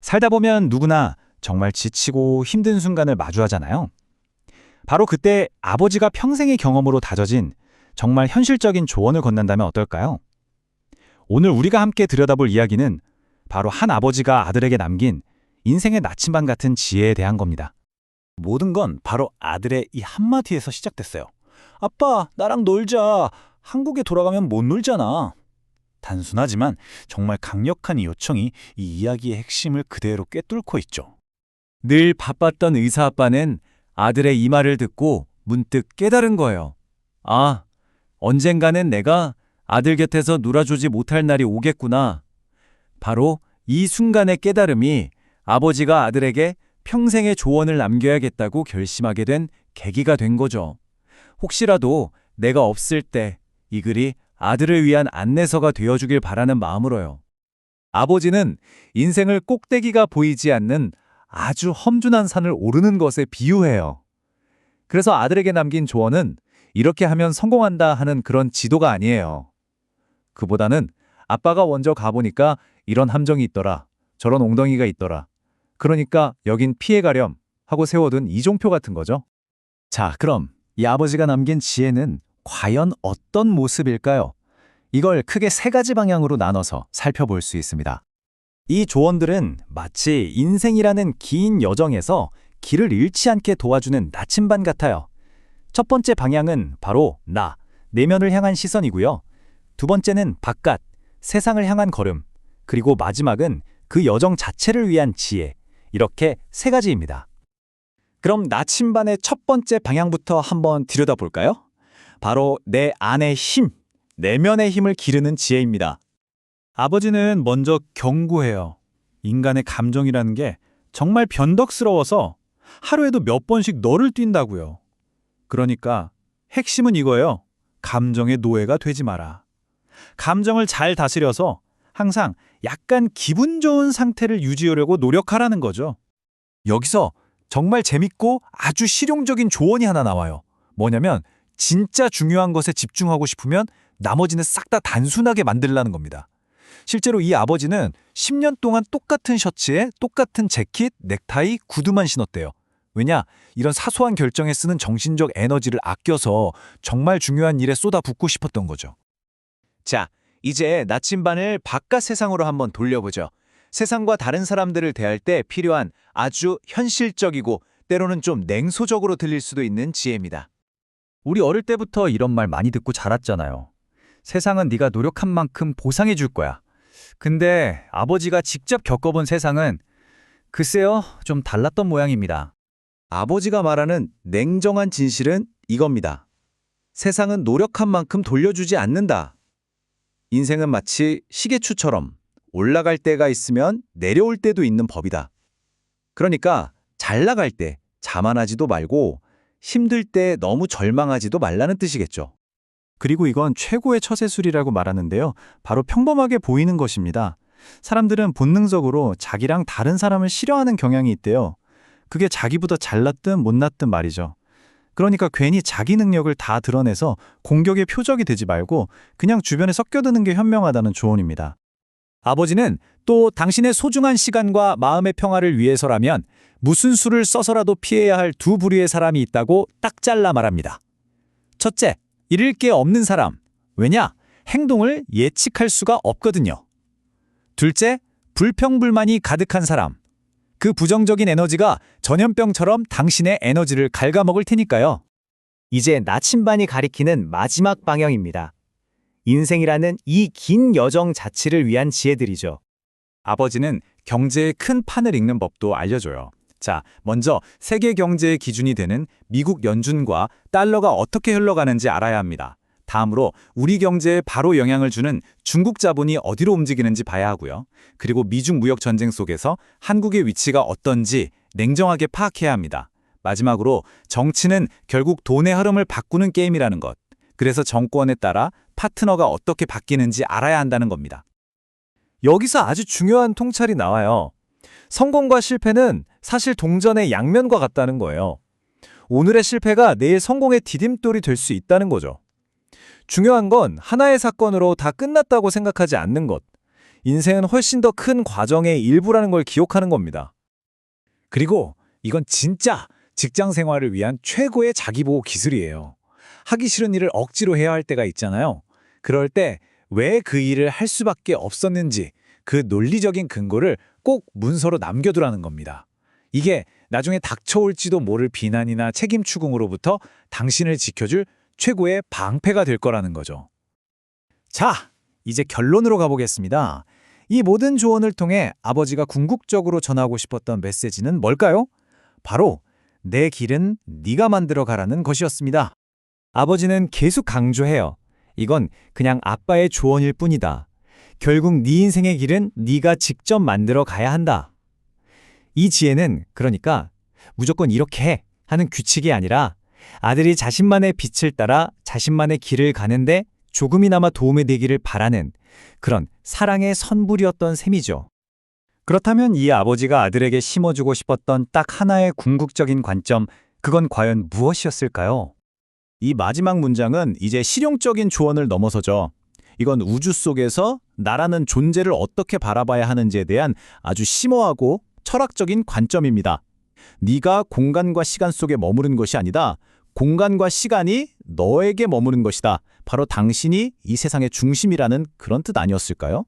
살다 보면 누구나 정말 지치고 힘든 순간을 마주하잖아요. 바로 그때 아버지가 평생의 경험으로 다져진 정말 현실적인 조언을 건넨다면 어떨까요? 오늘 우리가 함께 들여다볼 이야기는 바로 한 아버지가 아들에게 남긴 인생의 나침반 같은 지혜에 대한 겁니다. 모든 건 바로 아들의 이 한마디에서 시작됐어요. 아빠, 나랑 놀자. 한국에 돌아가면 못 놀잖아. 단순하지만 정말 강력한 이 요청이 이 이야기의 핵심을 그대로 꿰뚫고 있죠. 늘 바빴던 의사 아빠는 아들의 이 말을 듣고 문득 깨달은 거예요. 아, 언젠가는 내가 아들 곁에서 놀아주지 못할 날이 오겠구나. 바로 이 순간의 깨달음이 아버지가 아들에게 평생의 조언을 남겨야겠다고 결심하게 된 계기가 된 거죠. 혹시라도 내가 없을 때 이 글이 아들을 위한 안내서가 되어주길 바라는 마음으로요. 아버지는 인생을 꼭대기가 보이지 않는 아주 험준한 산을 오르는 것에 비유해요. 그래서 아들에게 남긴 조언은 이렇게 하면 성공한다 하는 그런 지도가 아니에요. 그보다는 아빠가 먼저 가보니까 이런 함정이 있더라, 저런 옹덩이가 있더라. 그러니까 여긴 피해가렴 하고 세워둔 이종표 같은 거죠. 자, 그럼 이 아버지가 남긴 지혜는 과연 어떤 모습일까요? 이걸 크게 세 가지 방향으로 나눠서 살펴볼 수 있습니다. 이 조언들은 마치 인생이라는 긴 여정에서 길을 잃지 않게 도와주는 나침반 같아요. 첫 번째 방향은 바로 내면을 향한 시선이고요. 두 번째는 바깥, 세상을 향한 걸음, 그리고 마지막은 그 여정 자체를 위한 지혜. 이렇게 세 가지입니다. 그럼 나침반의 첫 번째 방향부터 한번 들여다볼까요? 바로 내 안의 힘, 내면의 힘을 기르는 지혜입니다. 아버지는 먼저 경고해요. 인간의 감정이라는 게 정말 변덕스러워서 하루에도 몇 번씩 너를 뛴다고요. 그러니까 핵심은 이거예요. 감정의 노예가 되지 마라. 감정을 잘 다스려서 항상 약간 기분 좋은 상태를 유지하려고 노력하라는 거죠. 여기서 정말 재밌고 아주 실용적인 조언이 하나 나와요. 뭐냐면 진짜 중요한 것에 집중하고 싶으면 나머지는 싹 다 단순하게 만들라는 겁니다. 실제로 이 아버지는 10년 동안 똑같은 셔츠에 똑같은 재킷, 넥타이, 구두만 신었대요. 왜냐? 이런 사소한 결정에 쓰는 정신적 에너지를 아껴서 정말 중요한 일에 쏟아붓고 싶었던 거죠. 자, 이제 나침반을 바깥 세상으로 한번 돌려보죠. 세상과 다른 사람들을 대할 때 필요한 아주 현실적이고 때로는 좀 냉소적으로 들릴 수도 있는 지혜입니다. 우리 어릴 때부터 이런 말 많이 듣고 자랐잖아요. 세상은 네가 노력한 만큼 보상해 줄 거야. 근데 아버지가 직접 겪어본 세상은 글쎄요, 좀 달랐던 모양입니다. 아버지가 말하는 냉정한 진실은 이겁니다. 세상은 노력한 만큼 돌려주지 않는다. 인생은 마치 시계추처럼 올라갈 때가 있으면 내려올 때도 있는 법이다. 그러니까 잘 나갈 때 자만하지도 말고 힘들 때 너무 절망하지도 말라는 뜻이겠죠. 그리고 이건 최고의 처세술이라고 말하는데요. 바로 평범하게 보이는 것입니다. 사람들은 본능적으로 자기랑 다른 사람을 싫어하는 경향이 있대요. 그게 자기보다 잘났든 못났든 말이죠. 그러니까 괜히 자기 능력을 다 드러내서 공격의 표적이 되지 말고 그냥 주변에 섞여드는 게 현명하다는 조언입니다. 아버지는 또 당신의 소중한 시간과 마음의 평화를 위해서라면 무슨 수를 써서라도 피해야 할 두 부류의 사람이 있다고 딱 잘라 말합니다. 첫째, 잃을 게 없는 사람. 왜냐? 행동을 예측할 수가 없거든요. 둘째, 불평불만이 가득한 사람. 그 부정적인 에너지가 전염병처럼 당신의 에너지를 갉아먹을 테니까요. 이제 나침반이 가리키는 마지막 방향입니다. 인생이라는 이 긴 여정 자체를 위한 지혜들이죠. 아버지는 경제의 큰 판을 읽는 법도 알려줘요. 자, 먼저 세계 경제의 기준이 되는 미국 연준과 달러가 어떻게 흘러가는지 알아야 합니다. 다음으로 우리 경제에 바로 영향을 주는 중국 자본이 어디로 움직이는지 봐야 하고요. 그리고 미중 무역 전쟁 속에서 한국의 위치가 어떤지 냉정하게 파악해야 합니다. 마지막으로 정치는 결국 돈의 흐름을 바꾸는 게임이라는 것. 그래서 정권에 따라 파트너가 어떻게 바뀌는지 알아야 한다는 겁니다. 여기서 아주 중요한 통찰이 나와요. 성공과 실패는 사실 동전의 양면과 같다는 거예요. 오늘의 실패가 내일 성공의 디딤돌이 될 수 있다는 거죠. 중요한 건 하나의 사건으로 다 끝났다고 생각하지 않는 것. 인생은 훨씬 더 큰 과정의 일부라는 걸 기억하는 겁니다. 그리고 이건 진짜 직장 생활을 위한 최고의 자기보호 기술이에요. 하기 싫은 일을 억지로 해야 할 때가 있잖아요. 그럴 때 왜 그 일을 할 수밖에 없었는지 그 논리적인 근거를 꼭 문서로 남겨두라는 겁니다. 이게 나중에 닥쳐올지도 모를 비난이나 책임 추궁으로부터 당신을 지켜줄 최고의 방패가 될 거라는 거죠. 자, 이제 결론으로 가보겠습니다. 이 모든 조언을 통해 아버지가 궁극적으로 전하고 싶었던 메시지는 뭘까요? 바로 내 길은 네가 만들어 가라는 것이었습니다. 아버지는 계속 강조해요. 이건 그냥 아빠의 조언일 뿐이다. 결국 네 인생의 길은 네가 직접 만들어 가야 한다. 이 지혜는 그러니까 무조건 이렇게 해 하는 규칙이 아니라 아들이 자신만의 빛을 따라 자신만의 길을 가는데 조금이나마 도움이 되기를 바라는 그런 사랑의 선불이었던 셈이죠. 그렇다면 이 아버지가 아들에게 심어주고 싶었던 딱 하나의 궁극적인 관점, 그건 과연 무엇이었을까요? 이 마지막 문장은 이제 실용적인 조언을 넘어서죠. 이건 우주 속에서 나라는 존재를 어떻게 바라봐야 하는지에 대한 아주 심오하고 철학적인 관점입니다. 네가 공간과 시간 속에 머무른 것이 아니다. 공간과 시간이 너에게 머무른 것이다. 바로 당신이 이 세상의 중심이라는 그런 뜻 아니었을까요?